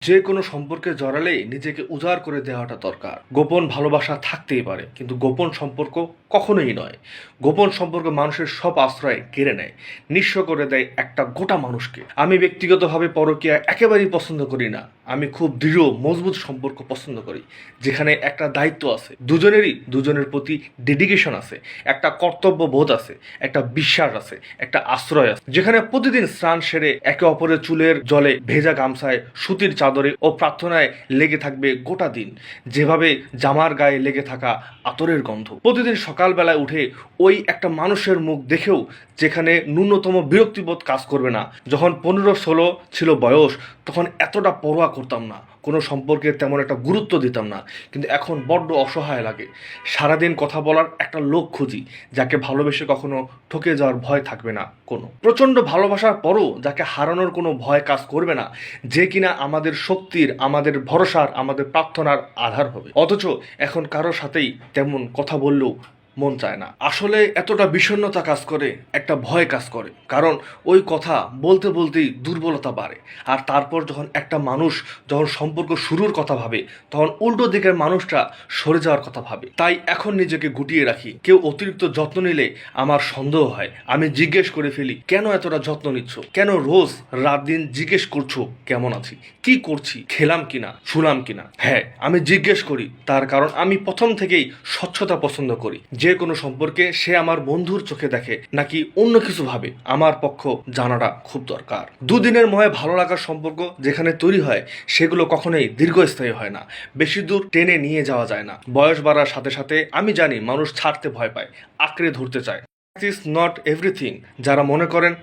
যে কোনো সম্পর্কে জড়ালেই নিজেকে উজাড় করে দেওয়াটা দরকার। গোপন ভালোবাসা থাকতেই পারে, কিন্তু গোপন সম্পর্ক কখনোই নয়। গোপন সম্পর্ক মানুষের সব আশ্রয় কেড়ে নেয়, নিঃস্ব করে দেয় একটা গোটা মানুষকে। আমি ব্যক্তিগতভাবে পরকীয়া একেবারেই পছন্দ করি না। আমি খুব দৃঢ় মজবুত সম্পর্ক পছন্দ করি, যেখানে একটা দায়িত্ব আছে, দুজনেরই দুজনের প্রতি ডেডিকেশন আছে, একটা কর্তব্য বোধ আছে, একটা বিশ্বাস আছে, একটা আশ্রয় আছে, যেখানে প্রতিদিন স্নান সেরে একে অপরের চুলের জলে ভেজা গামছায় সুতির চাদরে ও প্রার্থনায় লেগে থাকবে গোটা দিন, যেভাবে জামার গায়ে লেগে থাকা আতরের গন্ধ। প্রতিদিন সকালবেলায় উঠে ওই একটা মানুষের মুখ দেখেও যেখানে ন্যূনতম বিরক্তিবোধ কাজ করবে না। যখন 15-16 ছিল বয়স, তখন এতটা পরোয়া করতাম না, কোনো সম্পর্কে তেমন একটা গুরুত্ব দিতাম না, কিন্তু এখন বড্ড অসহায় লাগে। সারাদিন কথা বলার একটা লোক খুঁজি, যাকে ভালোবেসে কখনো ঠকে যাওয়ার ভয় থাকবে না কোনো। প্রচণ্ড ভালোবাসার পরও যাকে হারানোর কোনো ভয় কাজ করবে না, যে কিনা আমাদের শক্তির, আমাদের ভরসার, আমাদের প্রার্থনার আধার হবে। অথচ এখন কারোর সাথেই তেমন কথা বললেও মন চায় না। আসলে এতটা বিষণ্ণতা কাজ করে, একটা ভয় কাজ করে, কারণ ওই কথা বলতে বলতেই দুর্বলতা বাড়ে। আর তারপর যখন একটা মানুষ যখন সম্পর্ক শুরুর কথা ভাবে, তখন উল্টো দিকের মানুষটা সরে যাওয়ার কথা ভাবে। তাই এখন নিজেকে গুটিয়ে রাখি। কেউ অতিরিক্ত যত্ন নিলে আমার সন্দেহ হয়। আমি জিজ্ঞেস করে ফেলি, কেন এতটা যত্ন নিচ্ছ? কেন রোজ রাত দিন জিজ্ঞেস করছো কেমন আছি, কি করছি, খেলাম কিনা, শুলাম কিনা? হ্যাঁ, আমি জিজ্ঞেস করি, তার কারণ আমি প্রথম থেকেই স্বচ্ছতা পছন্দ করি। যে কোনো সম্পর্কে সে আমার বন্ধুর চোখে দেখে নাকি অন্য কিছু ভাবে, আমার পক্ষ জানাটা খুব দরকার। দুদিনের মহে ভালো লাগার সম্পর্ক যেখানে তৈরি হয়, সেগুলো কখনোই দীর্ঘস্থায়ী হয় না, বেশি দূর টেনে নিয়ে যাওয়া যায় না। বয়স বাড়ার সাথে সাথে আমি জানি মানুষ ছাড়তে ভয় পায়, আঁকড়ে ধরতে চায়। Is not everything. যারা মনে করেন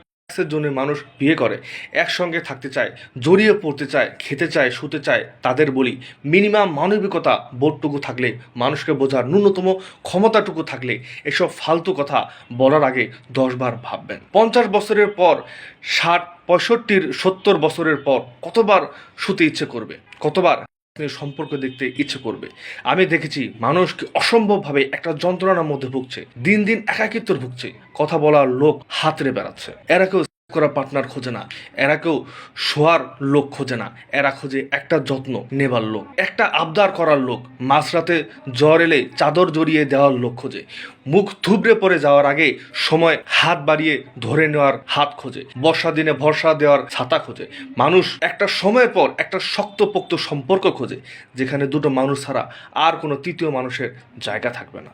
এর জন্য মানুষ বিয়ে করে, একসঙ্গে থাকতে চায়, জড়িয়ে পড়তে চায়, খেতে চায়, শুতে চায়, তাদের বলি, মিনিমাম মানবিকতা বোধটুকু থাকলে, মানুষকে বোঝার ন্যূনতম ক্ষমতাটুকু থাকলে, এসব ফালতু কথা বলার আগে 10 বার ভাববেন। 50 বছরের পর, 60, 65, 70 বছরের পর কতবার শুতে ইচ্ছে করবে, কতবার সম্পর্ক দেখতে ইচ্ছে করবে। আমি দেখেছি মানুষকে অসম্ভবভাবে একটা যন্ত্রণার মধ্যে ভুগছে, দিন দিন একাকিত্ব ভুগছে, কথা বলার লোক হাতড়ে বেড়াচ্ছে। এরা কেউ করা পার্টনার খোঁজে না, এরা কেউ শোয়ার লোক খোঁজে না, এরা খোঁজে একটা যত্ন নেবার লোক, একটা আবদার করার লোক, মাঝরাতে জ্বর এলে চাদর জড়িয়ে দেওয়ার লোক খোঁজে, মুখ থুবড়ে পড়ে যাওয়ার আগে সময় হাত বাড়িয়ে ধরে নেওয়ার হাত খোঁজে, বর্ষা দিনে ভরসা দেওয়ার ছাতা খোঁজে। মানুষ একটা সময়ের পর একটা শক্তপোক্ত সম্পর্ক খোঁজে, যেখানে দুটো মানুষ ছাড়া আর কোনো তৃতীয় মানুষের জায়গা থাকবে না।